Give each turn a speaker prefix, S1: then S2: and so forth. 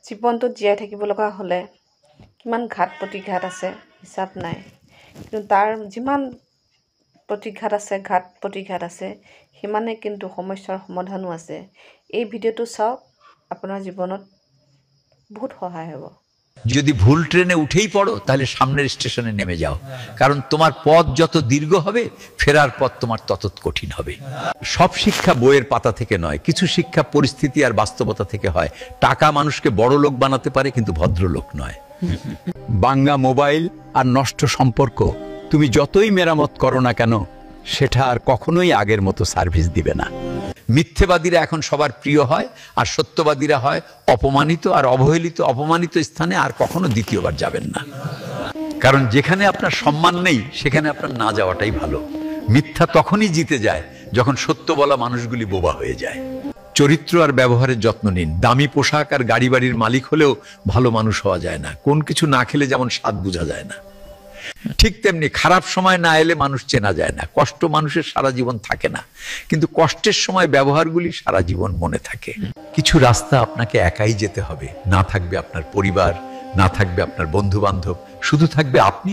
S1: জীৱনটোত জীয়াই থাকিব লগা হ'লে কিমান ঘাত প্ৰতিঘাত আছে হিচাপ নাই, কিন্তু তাৰ যিমান ঘাত প্ৰতিঘাত আছে সিমানে কিন্তু সমস্যাৰ সমাধানো আছে। এই ভিডিঅ'টো চাওক, আপোনাৰ জীৱনত বহুত সহায় হ'ব।
S2: যদি ভুল ট্রেনে উঠেই পড়ো তাহলে সামনের স্টেশনে নেমে যাও, কারণ তোমার পথ যত দীর্ঘ হবে ফেরার পথ তোমার তত কঠিন হবে। সব শিক্ষা বইয়ের পাতা থেকে নয়, কিছু শিক্ষা পরিস্থিতি আর বাস্তবতা থেকে হয়। টাকা মানুষকে বড় লোক বানাতে পারে, কিন্তু ভদ্রলোক নয়। ভাঙা মোবাইল আর নষ্ট সম্পর্ক তুমি যতই মেরামত করো না কেন, সেটা আর কখনোই আগের মতো সার্ভিস দিবে না। মিথ্যেবাদীরা এখন সবার প্রিয় হয়, আর সত্যবাদীরা হয় অপমানিত, আর অবহেলিত অপমানিত স্থানে আর কখনো দ্বিতীয়বার যাবেন না। কারণ যেখানে আপনার সম্মান নেই সেখানে আপনার না যাওয়াটাই ভালো। মিথ্যা তখনই জিতে যায় যখন সত্য বলা মানুষগুলি বোবা হয়ে যায়। চরিত্র আর ব্যবহারের যত্ন নিন। দামি পোশাক আর গাড়ি বাড়ির মালিক হলেও ভালো মানুষ হওয়া যায় না। কোন কিছু না খেলে যেমন স্বাদ বোঝা যায় না, ঠিক তেমনি খারাপ সময় না এলে মানুষ চেনা যায় না। কষ্ট মানুষের সারা জীবন থাকে না, কিন্তু কষ্টের সময় ব্যবহারগুলি সারা জীবন মনে থাকে। কিছু রাস্তা আপনাকে একাই যেতে হবে। না থাকবে আপনার পরিবার, না থাকবে আপনার বন্ধু বান্ধব, শুধু থাকবে আপনি।